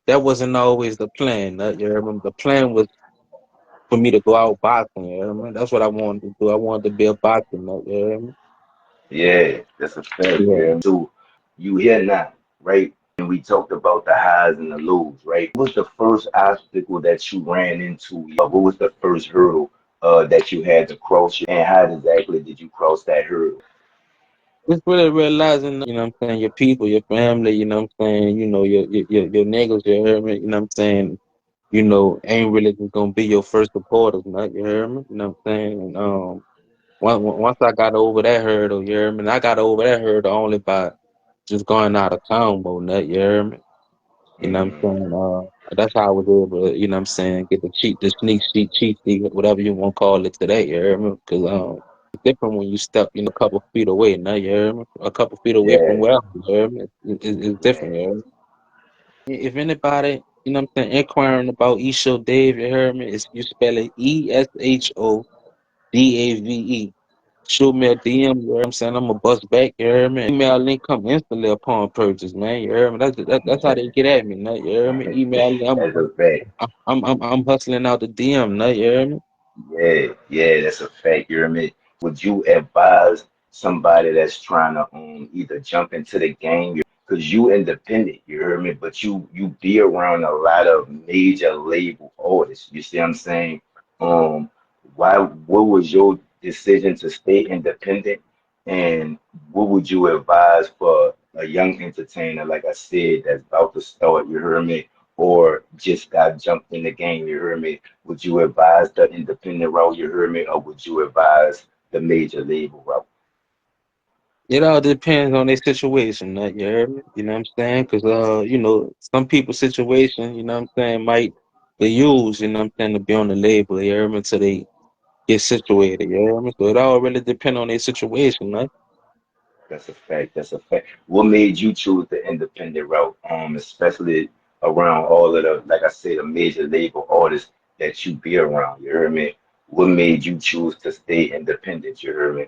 That wasn't always the plan. You hear me? The plan was for me to go out boxing. You hear me? That's what I wanted to do. I wanted to be a boxer. You hear me? Yeah, that's a fact. Yeah. Yeah. So you here now, right? And we talked about the highs and the lows, right? What was the first obstacle that you ran into? What was the first hurdle that you had to cross, and how exactly did you cross that hurdle? Just really realizing, what I'm saying, your people, your family, what I'm saying, your niggas, you hear me? What I'm saying? Ain't really just gonna be your first supporters, you hear me? You know what I'm saying? And, once I got over that hurdle, you hear me? And I got over that hurdle only by just going out of town more, you hear me? You know what I'm Mm, saying? That's how I was able to, what I'm saying, get the sneak sheet, cheat sheet, whatever you want to call it today, you hear me? Because it's different when you step, a couple feet away, you hear me? A couple feet away from yeah, where, you hear me? It's different, yeah. you hear me? If anybody, what I'm saying, inquiring about Esho-Dave, you heard me? You spell it Eshodave. Shoot me a DM, you heard me? I'm saying? I'm gonna bust back, you heard me? Email link come instantly upon purchase, man. You heard me? That's how they get at me, you heard me? Email link, That's a fact. I'm hustling out the DM, you heard me? Yeah, yeah, that's a fact. You hear me? Would you advise somebody that's trying to either jump into the game because you independent, you hear me? But you be around a lot of major label artists. You see what I'm saying? Um, what was your decision to stay independent? And what would you advise for a young entertainer, like I said, that's about to start, you hear me? Or just got jumped in the game, you hear me? Would you advise the independent route, you heard me, or would you advise the major label route? It all depends on their situation, you heard me? You know what I'm saying? Because, some people's situation, you know what I'm saying, might they use, what I'm saying, to be on the label, you heard me, until they get situated, you hear me? So it all really depend on their situation, right? That's a fact. That's a fact. What made you choose the independent route? Especially around all of the, like I said, the major label artists that you be around. You heard me? What made you choose to stay independent? You heard me?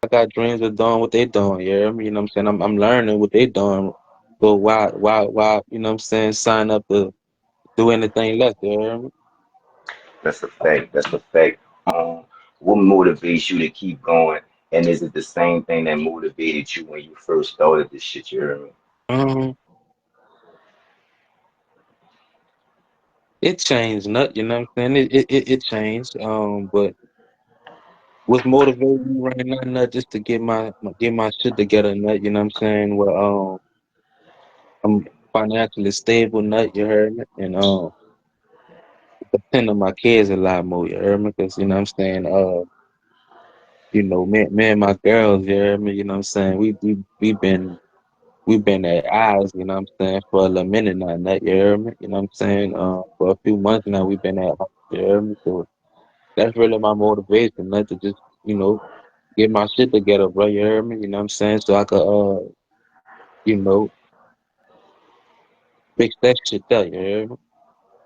I got dreams of doing what they doing, you hear me? You know what I'm saying? I'm learning what they doing. So why, what I'm saying, sign up to do anything less, you hear me? That's a fact. That's a fact. What motivates you to keep going? And is it the same thing that motivated you when you first started this shit? You heard me? Um, it changed, you know what I'm saying? It changed. But what's motivating me right now, just to get my shit together, you know what I'm saying? Well, I'm financially stable, you heard me? And depend on my kids a lot more, you heard me? Because, you know what I'm saying? Me and my girls, you heard me? You know what I'm saying? We've been at odds, you know what I'm saying, for a little minute now, you heard me? You know what I'm saying? For a few months now, we've been at odds, you heard me? So that's really my motivation, to just, get my shit together, bro, you heard me? You know what I'm saying? So I could, you know, fix that shit up, you heard me?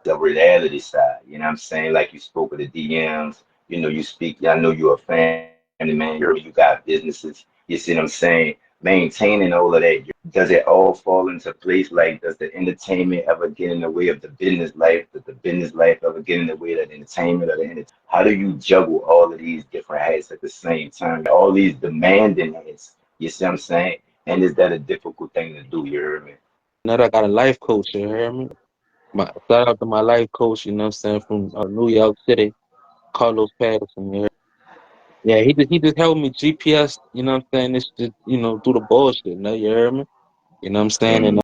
The reality side. You know what I'm saying? Like you spoke of the DMs, you speak, I know you're a family man, you heard me, you got businesses, you see what I'm saying? Maintaining all of that, does it all fall into place? Like, does the entertainment ever get in the way of the business life? Does the business life ever get in the way of the entertainment or the entertainment? How do you juggle all of these different hats at the same time? All these demanding hats, you see what I'm saying? And is that a difficult thing to do? You heard me? Now that I got a life coach, you heard me? Shout out to my life coach, you know what I'm saying, from New York City, Carlos Patterson, you heard me? Yeah, he just helped me GPS, you know what I'm saying, this just, through the bullshit, you heard me? You know what I'm saying? And